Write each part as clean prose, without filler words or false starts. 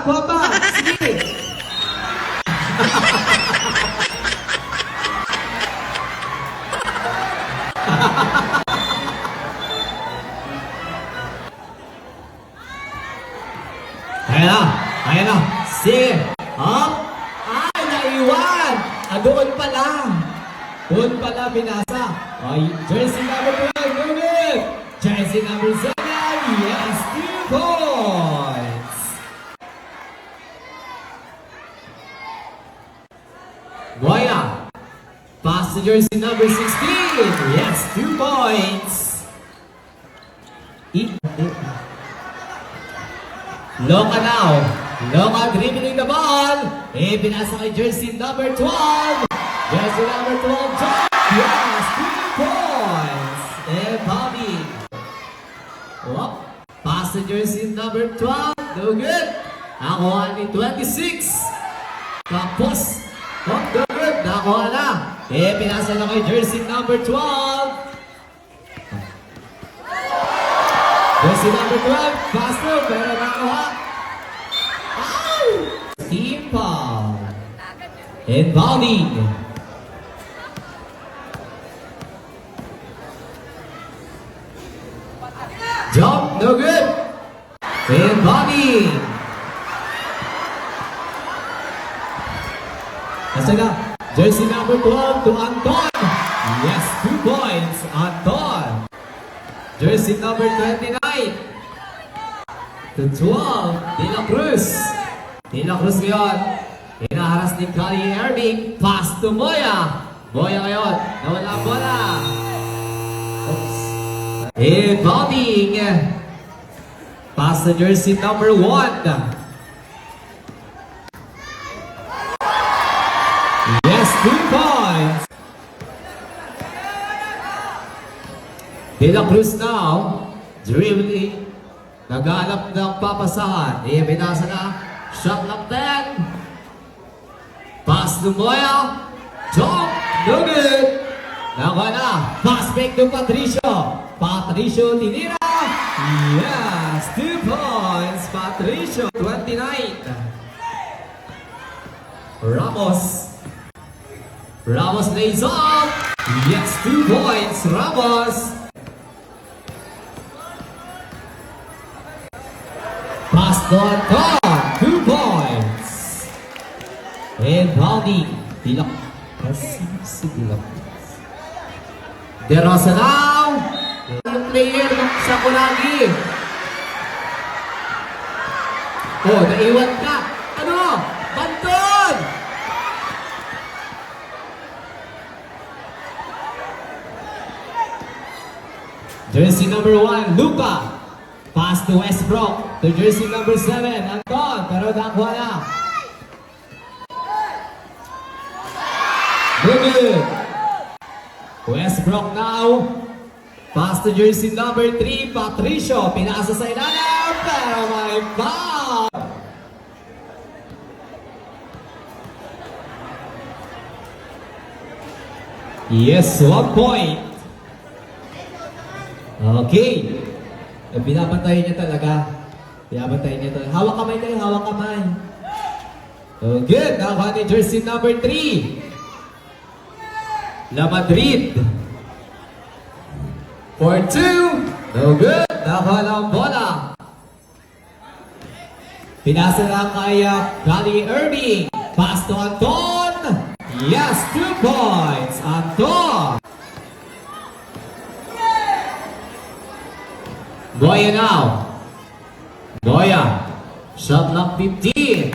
kuha pa. Sige. Ayan na. Sige. Up. Ay, naiwan. Doon pala. Doon pala binasa. Ay, jersey number 5, move it. Jersey number 7, yes, 2 points. Boya. Pass to jersey number 16, yes, 2 points. Loka now. Loka dribbling the ball. Binasa kay jersey number 12. Jersey number 12, John. Yes, 2 points. Bobby. Pass to jersey number 12. No good. Nakuha ni 26. Tapos. No good. Nakuha na. Pinasa na kay jersey number 12. Jersey number 12, faster, pero nakuha. Team foul. Inbounding. Jump, no good. Inbounding. Kasi na, jersey number 12 to Anton. Yes, 2 points, Anton. Jersey number 29 to 12, De La Cruz. De La Cruz ngayon, hinaharas ni Kali Erving. Pass to Boya. Boya ngayon, nawala ang bola. Oops. Inbounding. Pass to jersey number 1. Yes, 2 points. De La Cruz now, dribbling, naghanap ng papasahan. Binasa na, shot lock 10. Pass to Moya, jump, no good. Nakuha na, pass back to Patricio. Patricio tinira. Yes, 2 points, Patricio, 29. Ramos lays off. Yes, 2 points, Ramos. Pass to Anton, 2 points. Inbounding. Dilak. De Rosa now. Yung player sa Kulagi. Oh, naiwan ka. Ano? Banton! Jersey number 1, Lupa. Pass to Westbrook. To jersey number 7, Anton. Pero nakuha na. Good. Westbrook now. Pass to jersey number 3, Patricio. Pinasa sa ilalim. Pero may foul. Yes, 1 point. Okay. Binabantayan niya talaga. Binabantayan niya talaga. Hawak kamay tayo, hawak kamay. Oh, good. Nakuha ni jersey number 3. La Madrid. For 2. No good. Nakuha na ang bola. Pinasa lang kay Kali Erving. Pass to Anton. Yes, 2 points. Anton. Boya now. Boya. Shot lock 15.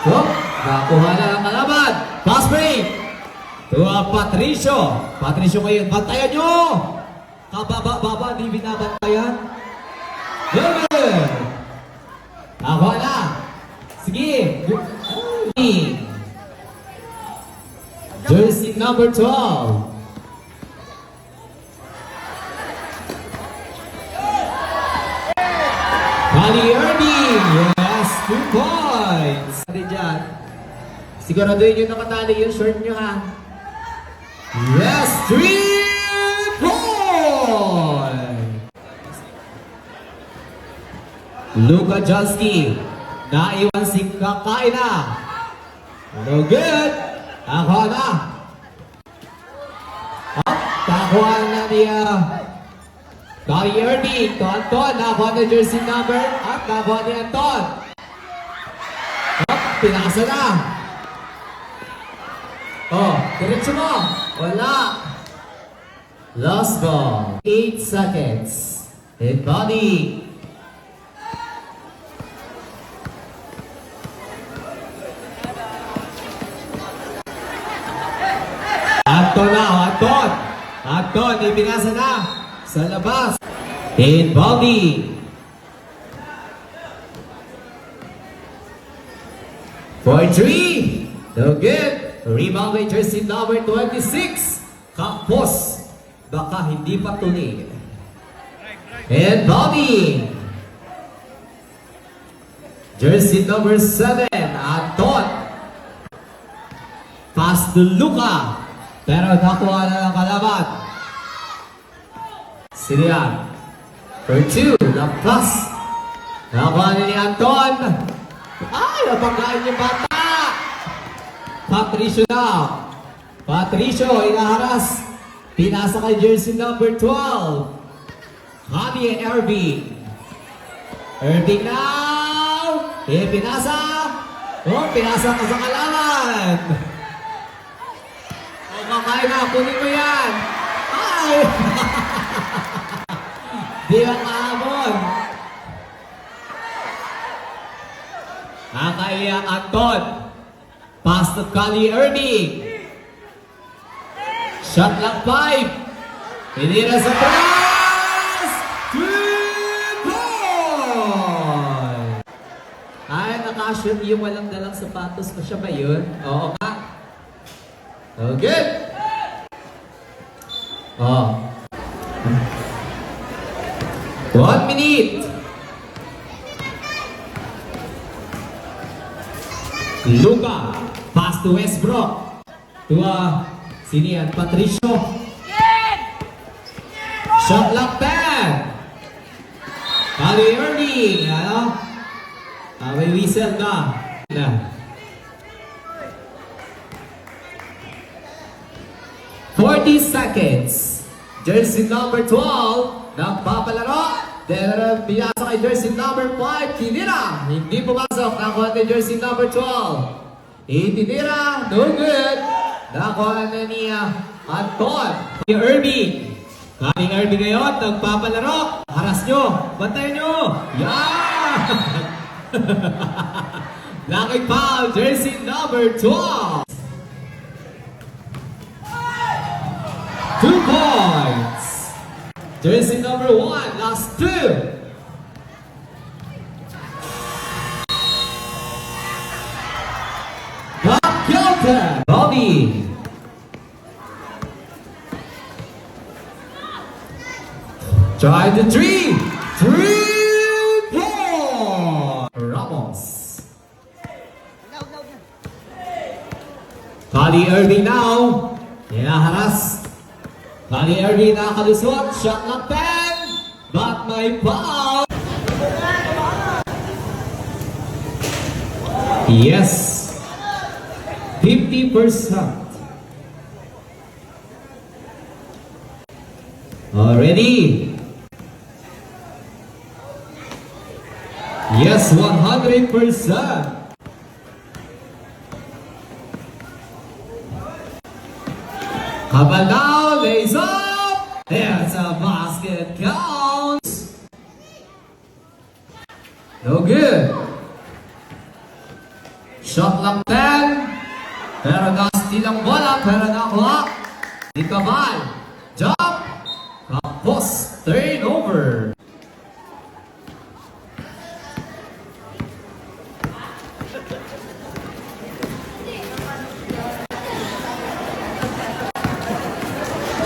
Oh, nakuha na ang kalaban. Pass break. To Patricio. Patricio ngayon. Bantayan nyo. Kababa-baba. Di binabantayan. Good. Nakuha na. Sige. Jersey number 12. Kali Erving, yes, 2 points. Diyan. Siguraduhin nyo nakatali yung short nyo, ha? Yes, 3 points. Luka Janski. Naiwan si Kakaina. No good. Ako na. Nakuha na niya. Dari Ernie. To Anton. Nakuha na jersey number. At nakuha ni Anton. Pinasa na. Diretso mo. Wala. Lost ball. 8 seconds. Hit body. Anton na. Anton. Ibinasa na. Sa labas. Hit body. 4-3. No good. Rebound by jersey number 26. Campos. Baka hindi pa tuloy. And Bobby. Jersey number 7. Anton. Pass to Luka. Pero nakuha na ng kalaban. Silian. For 2. Na-pass. Nakuha na ni Anton. Ay, napangkain yung bata. Patricio na. Patricio, inaharas. Pinasa kay jersey number 12. Javier Irving. Irving now. Pinasa. Pinasa ka sa kalaman. Kakain na, kunin mo yan. Ay! Di ba kaamon? Nakaiyak Anton. Pass to Kali Irving. Shot lang 5. Pinira sa press. 2 goal! Ay, nakashoot yung walang dalang sapatos ko siya ba yun? Oo ka. Oh, good. 1 minute. Luka. Pass to Westbrook. To sino yan? Patricio. Shot lang 10. Kali Ernie. May whistle na. 40 seconds. Jersey number 12. Nagpapalaro. Pinasa kay jersey number 5. Tinira. Hindi pumasok. Nakuha na jersey number 12. Itinira. No good. Nakuha na niya Anton. Irving. Kaling Irving ngayon. Nagpapalaro. Haras nyo. Bantayan nyo. Yeah! Lucky foul. Jersey number 12. 2 points. Jersey number 1, last 2. Bob Kelton. Bobby. Try the 3. 3 points. Ramos. Kali Irving now. Haras. Kali Irving nakakalusot. Shot lang 10. But may foul. Yes. 50%. Already. Yes, 100%. Habal now, lays up. There's a basket, counts. No good. Shot lang 10. Pero na-steal ang bola, pero nakuha. Di Cabal. Jump. Campos. Turnover.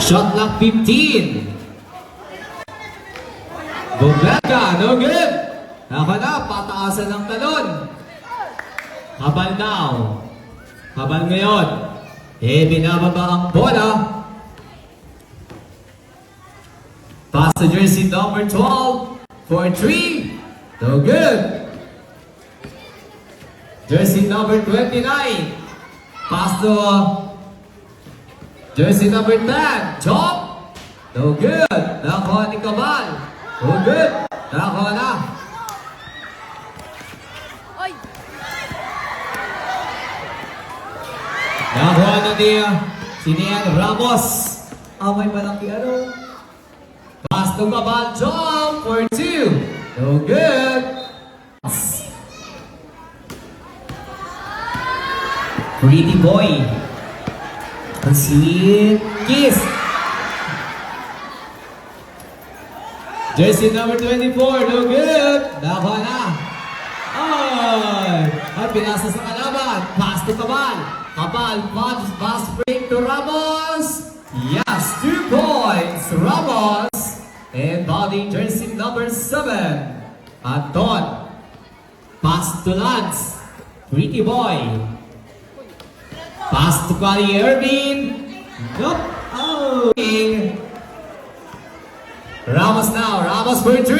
Shot lang 15. Bumeka, no good. Naka na, pataasan ng talon. Habal now. Habal ngayon. Binababa ang bola. Pass to jersey number 12. For 3. No good. Jersey number 29. Pass to jersey number 10. Chop. No good. Nakuha ni Cabal. No good. Nakuha na. Nakuha na ni si Nian Ramos. May malaki ano. Pass to Cabal. Jump for 2. No good. Pretty boy. Ang sweet kiss. Jersey number 24. No good. Nakuha na. At pinasa sa kalaban. Pass to Cabal. Cabal, pass break to Ramos. Yes, 2 points. Ramos. And body jersey number 7. Anton. Pass to Lance. Pretty boy. Pass to Kali Irvin. Nope. Oh. Ramos now. Ramos for 3. 3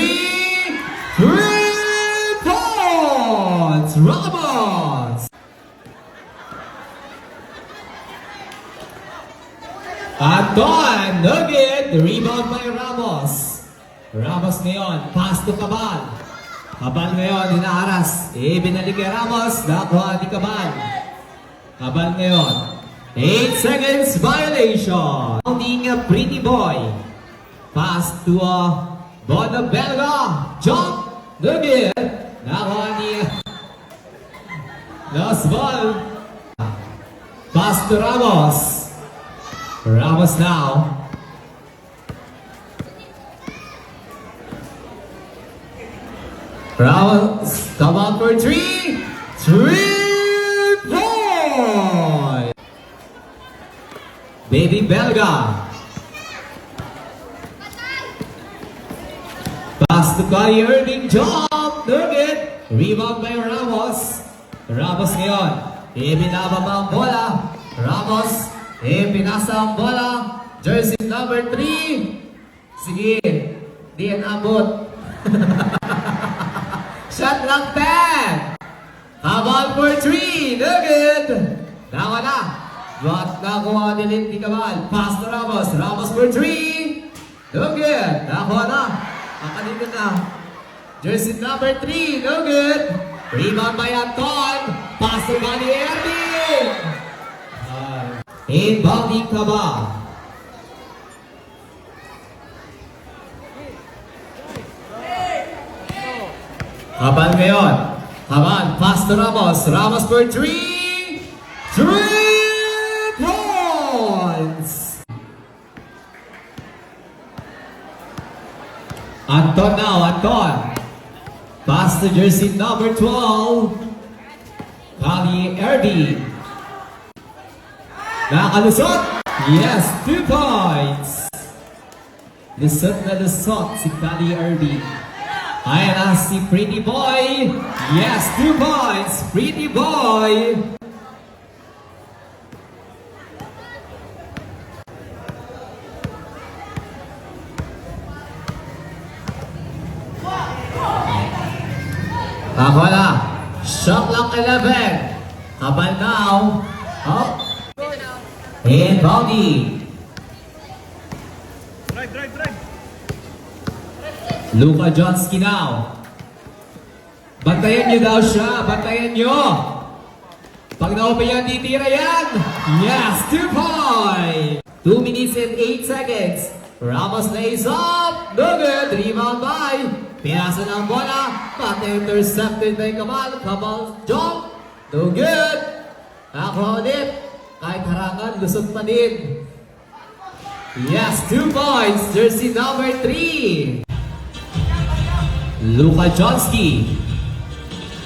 points. Ramos. Anton, no good. Rebound by Ramos. Ramos ngayon, pass to Cabal. Cabal ngayon, inaaras. Binalik kay Ramos, nakuha ni Cabal. Cabal ngayon, 8 seconds violation. Holding a pretty boy. Pass to Bono Belga. Jump, no good. Nakuha ni Lost ball. Pass to Ramos. Ramos now. Ramos, come on for 3. 3 points. Baby Belga. Pass to Kali Irving. Jump. No good. Rebound by Ramos. Ramos ngayon. Ibinababa ang bola. Ramos. Pinasa ang bola. Jersey number 3. Sige. Di yan abot. Shot lang 10. Cabal for 3. No good. Nakuha na. But nakuha din ni Cabal. Pass to Ramos. Ramos for 3. No good. Nakuha na. Makalito na. Jersey number 3. No good. Rebound by Anton. Pass to Kali Irving. Inbounding Cabal. Cabal ngayon. Cabal, pass to Ramos. Ramos for 3. 3 points. Anton now, Anton. Pass to jersey number 12. Kali Irving. Nakalusot! Yes, 2 points! Lusot na lusot si Kali Irving. Ayan na si Pretty Boy. Yes, 2 points! Pretty Boy! Ako na. Shot lock 11. Habal now. Up. And Bobby. Drive. Luka Johnski now. Bantayan nyo daw siya. Bantayan nyo. Pag na-open yan, titira yan. Yes, 2 points. 2 minutes and 8 seconds. Ramos lays up. No good. Rebound by. Pinasa ng bola. But intercepted by Cabal. Cabal jump. No good. Nakuha ulit. Kahit harangan, lusot pa din. Yes, 2 points. Jersey number 3. Luka Johnski.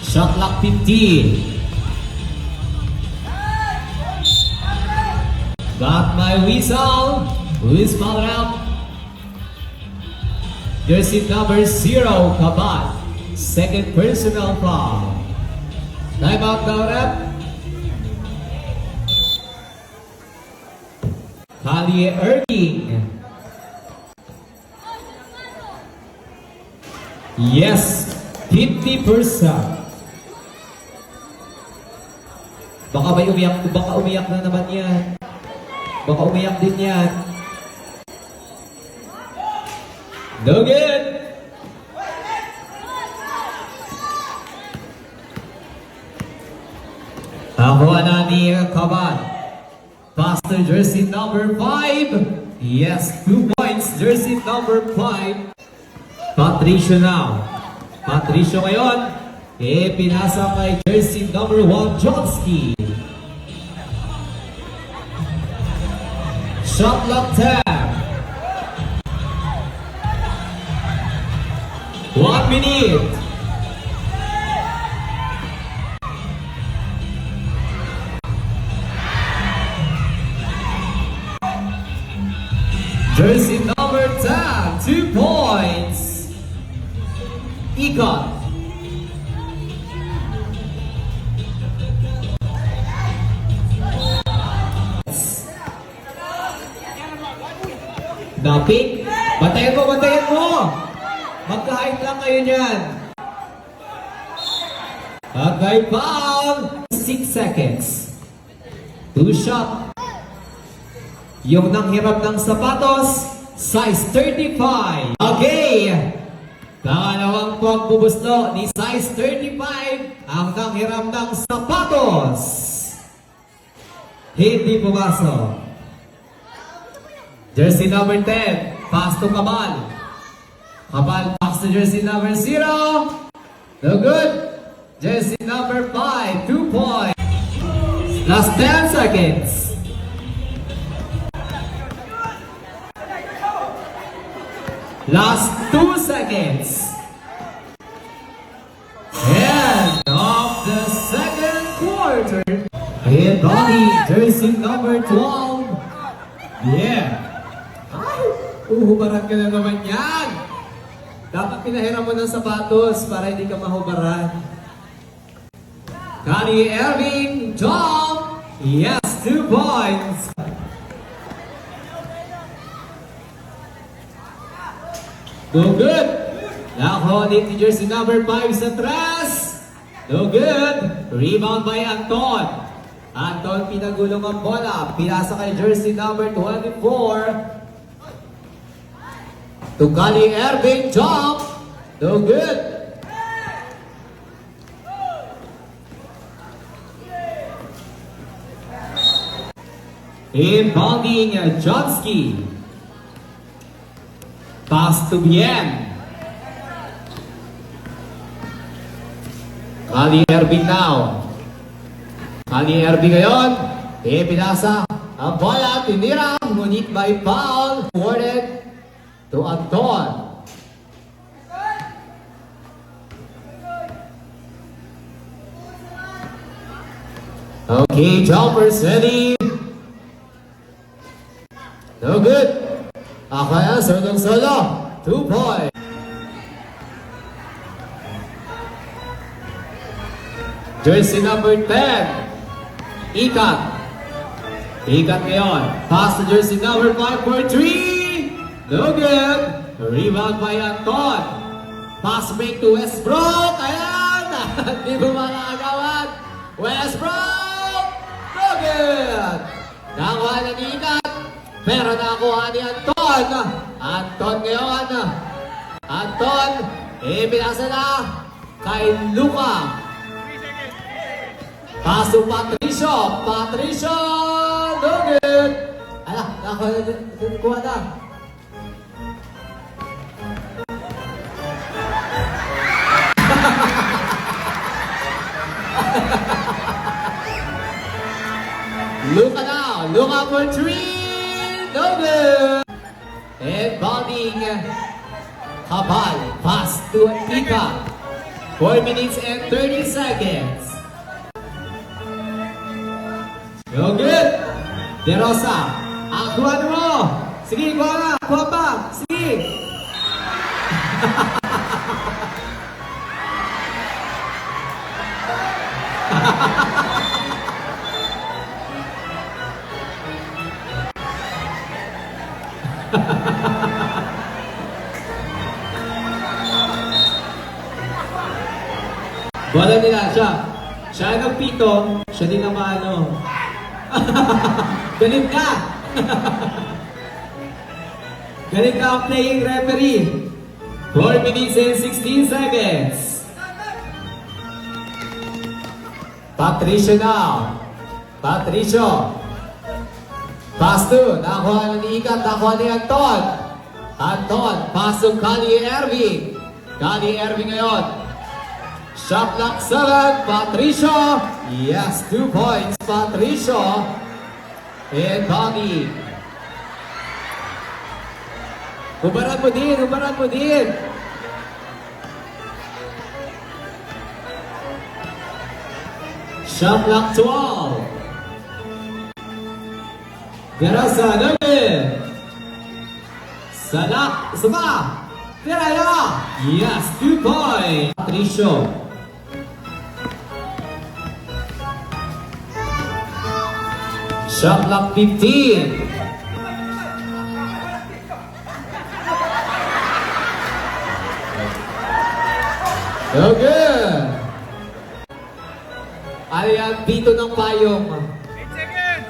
Shot clock 15. Got my whistle. Who is fouled out? Jersey number 0, Cabal. Second personal foul. Timeout now, rep. Kali Irving. Yes, 50%. Baka may umiyak, baka umiyak na naman yan. Baka umiyak din yan. No good! Nakuha na ni Kaban. Pass to jersey number 5. Yes, 2 points. Jersey number 5. Patricio now. Patricio ngayon. Pinasa kay jersey number 1, Johnski. Shot clock time. 1 minute. Jersey number 10, 2 points. Econ. Napik. Bantayan mo, bantayan mo. Magka-height lang kayo niyan. At may foul. 6 seconds. 2 shot. Yung nanghiram ng sapatos, size 35. Okay. Pangalawang pagbubuslo ni size 35 ang nanghiram ng sapatos. Hindi pumasok. Jersey number 10, pass to Kabal. Kabal pass to jersey number 0. No good. Jersey number 5, 2 points. Last 10 seconds. Last 2 seconds. End of the second quarter. And Bonnie, jersey number 12. Yeah. Uhubaran ka na naman yan. Dapat pinahiram mo ng sapatos para hindi ka mahubaran. Connie Irving, Tom. Yes, 2 points. No good. Nakuha ni jersey number 5 sa tres. No good. Rebound by Anton. Anton pinagulong ang bola. Pinasa kay jersey number 24. To Connie Irving, jump. No good. Inbounding Johnski. Pass to Bien. Connie Irving now. Connie Irving ngayon. Pinasa ang bola. Tinira. Ngunit by foul. Awarded to Anton. Okay, jumpers ready. No good. Akaya, solo. 2 points. Jersey number 10. Ikat. Ikat ngayon. Pass to jersey number 5 for 3. No good. Rebound by Anton. Pass break to Westbrook. Ayan. Di ba makakagawan? Westbrook. No good. Nakuha na ni Ikat. Pero nakuha ni Anton. Anton ngayon. Anton. Pinasa na kay Luka. Pass to Patricio. Patricio. No good. Ala, nakuha na. Luka now. Luka for 3. No good. And bounding Kabal. Pass to Ika. 4 minutes and 30 seconds. No good. De Rosa. Kuha mo. Sige, kuha na. Kuha pa. Sige. Wala nila siya. Siya nagpito, siya din ang maano. Galit ka! Galit ka ang playing referee. 4 minutes and 16 seconds. Patricio now. Patricio. Pass to. Nakuha ni Ikat. Nakuha ni Anton. Anton. Pass to Kali Erving. Kali Erving ngayon. Shot clock 7. Patricio. Yes, 2 points. Patricio. And Bobby. Hubaran mo din. Hubaran mo din. Shot clock 12. Garasa namin. Salak. Sama. Tiraya. Yes, 2 points. Patricio. Shot clock 15. Okay. Ano yan? Pito ng payong. 8 seconds!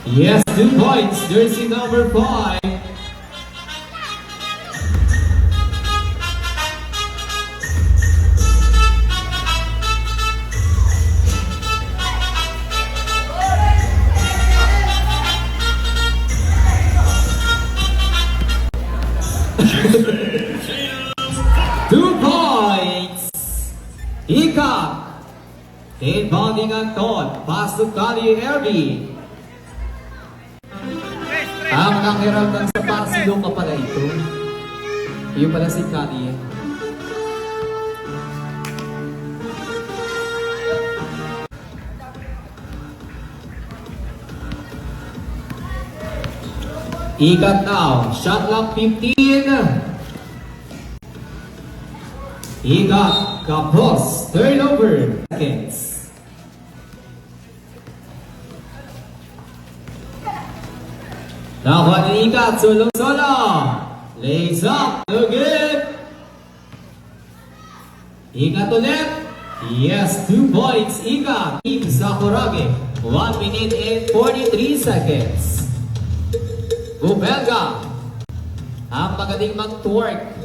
Yes, 2 points. Jersey number 5. Ika. Inbounding Anton. Pass to Kali Erby. Ang nanghiram ng sa Pasilo ka pala ito. Iyo pala si Kali. Ikat now. Shot clock 15. Ikat. Kapos. Turnover. Seconds. Nakuha ni Ikat. Solo-solo. Lays up. Again. Ikat ulit. Yes, 2 points. Ikat. Team Sakuragi. 1 minute and 43 seconds. Bubelga. Ang magaling mag-twerk.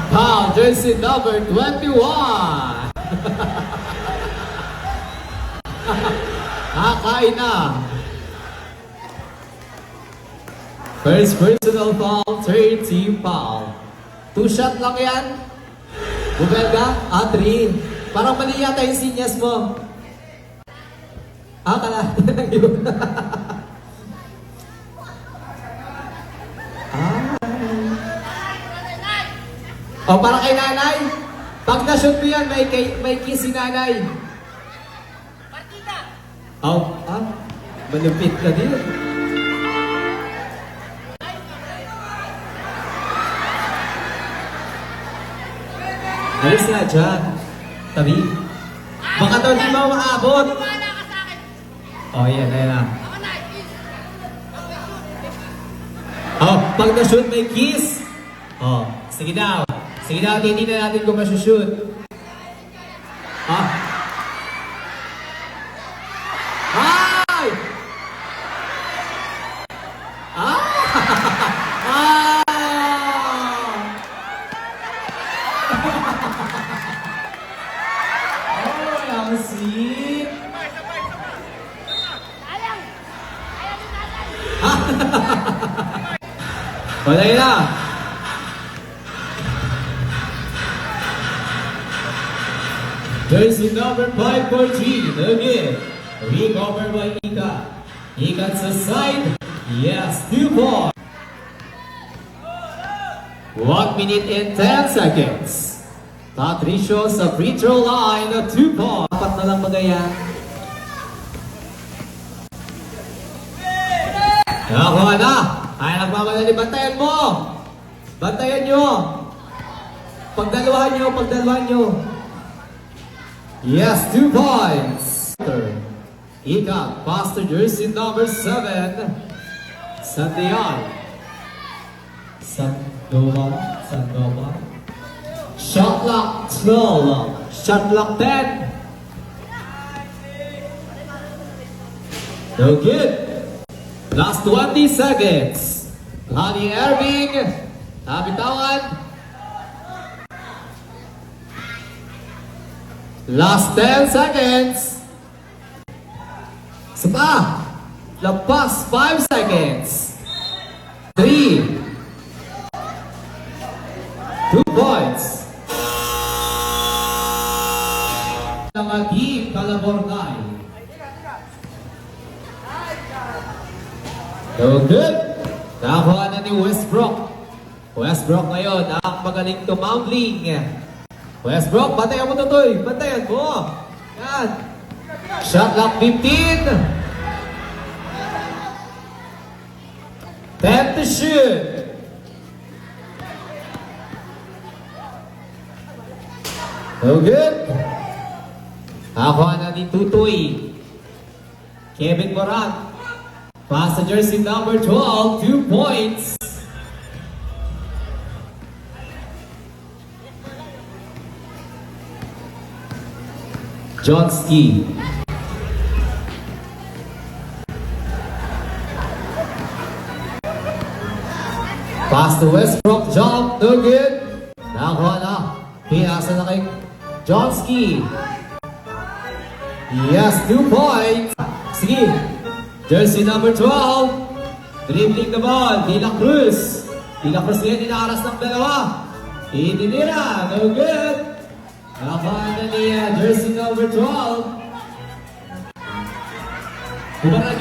Foul, jersey number 21. Kakain na. First personal foul, third team foul. 2 shot lang yan. Bubelga, 3. Parang mali yata yung sinyas mo. Kala. Yun. O, para kay nanay. Pag na-shoot mo yan, may kiss si nanay. Oh, malupit ka din. Alis na dyan. Tabi. Baka daw di mo maabot. Oh, yan, yan na. Oh, pag na-shoot may kiss. Oh, sige daw. Sige daw, titignan natin kung masushoot. Ah. Ay! Ah! Ah! Oh, ang sweet. Wala na. Jersey number 5 for G. Again. Recover by Ika. Ika sa side. Yes, 2 points. 1 minute and 10 seconds. Patricio sa free throw line. 2 points. Apat na lang magayan. Nakakuha na. Ay, nagmamadali. Bantayan mo. Bantayan nyo. Pagdalawahan nyo. Yes, 2 points. Ika, pass to jersey number 7. Sandian. Sandoval. Shot clock 12. Shot clock 10. No good. Last 20 seconds. Honey Irving. Nabitawan. Last 10 seconds. Sapa. Lampas 5 seconds. 3. 2 points. Team Calabornay. So good. Nakakuha na ni Westbrook. Westbrook ngayon ang magaling tumambling. Westbrook, bantayan mo tutoy. Bantayan mo. Yan. Shot clock 15. 10 to shoot. So good. Nakakuha na ni Tutoy. Kevin Morant. Pass to jersey number 12, 2 points. Johnski. Pass to Westbrook, jump, no good. Nakakuha na. Pinasa na kay Johnski. Yes, 2 points. Sige. Jersey number 12. Dribbling the ball. De La Cruz. De La Cruz ngayon inaaras ng dalawa. Itinira. No good. Nakakuha na niya. Jersey number 12. Hubaran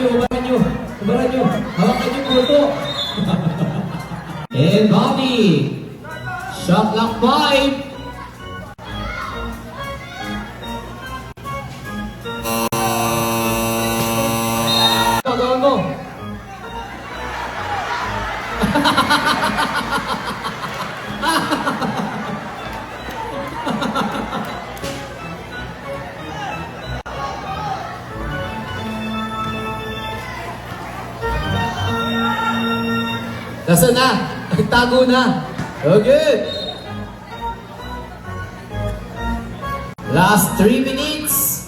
nyo. Hawakan nyo puto. And Bobby. Shot clock 5. Nasaan na? Nagtago na. Oh, good. Last 3 minutes.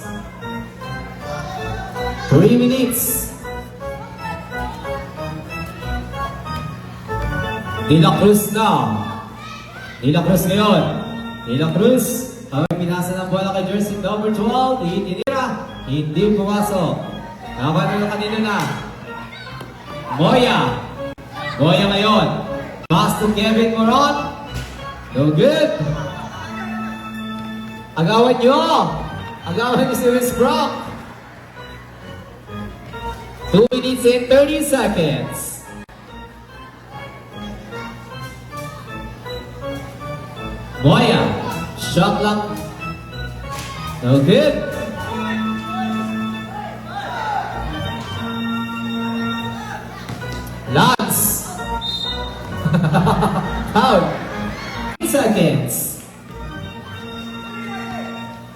3 minutes. De La Cruz na. De La Cruz ngayon. De La Cruz. Ang pinasa ng bola kay jersey number 12. Itinira. Hindi pumasok. Nakakuha na kanina na. Moya. Moya ngayon. Pass to Kevin Morant. No good. Agawan nyo. Agawan nyo si Westbrook. 2 minutes and 30 seconds. Moya. Shot lang. No good. Lance. Out. 3 seconds.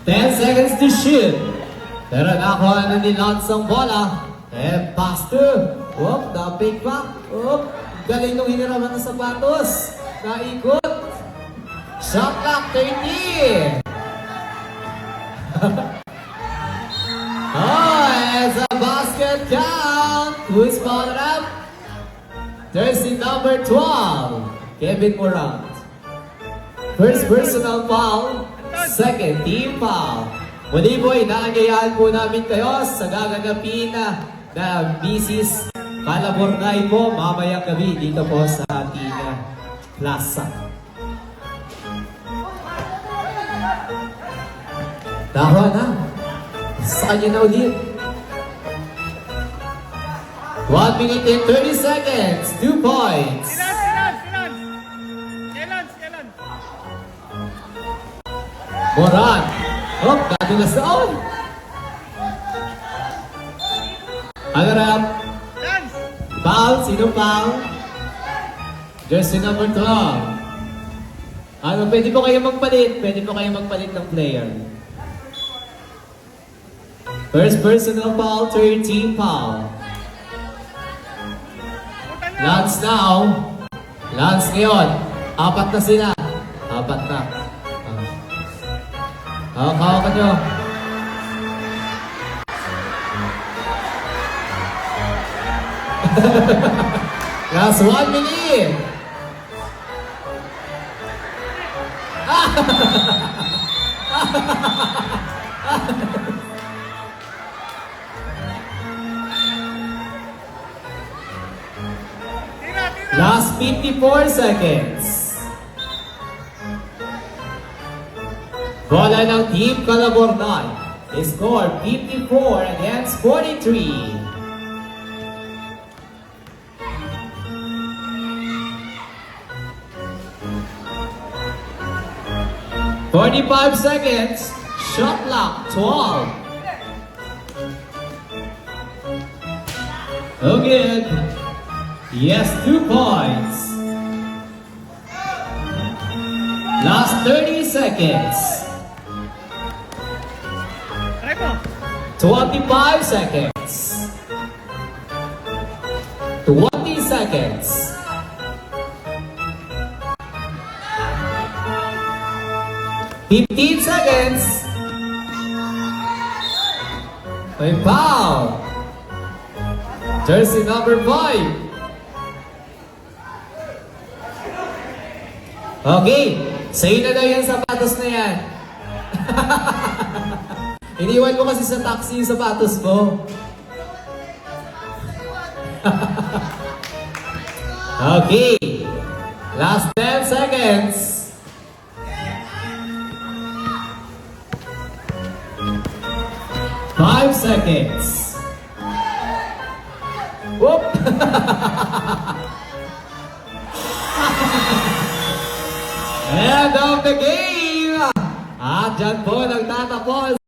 10 seconds to shoot. Pero nakuha na ni Lance ang bola. And pass to. Oop, napig pa. Oop, galing nung hiniraman ng sapatos. Naikot. Shot clock 30. Oh, it's a basket count. Who's spotted up? Jersey number 12, Kevin Morant. First personal foul, second team foul. Muli po, inaanyayahan po namin kayo sa gaganapin na Mrs. Calabornay po mamayang gabi dito po sa ating plaza. Nakuha na. Sa kanya na ulit. 1 minute and 30 seconds. 2 points. Kailan? Morant. Oh, dati na sa on. Agarap. Foul. Sino foul? Jersey number 12. Pwede po kayo magpalit. Pwede po kayo magpalit ng player. First personal foul, third team foul. Lance now. Lance ngayon. Apat na sila. Apat na. Hawak-hawakan nyo. Last 1 minute. Last 54 seconds. Bola ng Team Calabornay. They score 54 against 43. 45 seconds. Shot clock 12. Again. Yes, 2 points. Last 30 seconds. 25 seconds. 20 seconds. 15 seconds. May foul. Jersey number 5. Okay, sa'yo na daw yung sapatos na yan. Iniwan ko kasi sa taxi yung sapatos mo. Okay, last 10 seconds. 5 seconds. Whoop! End of the game! At dyan po nagtatapos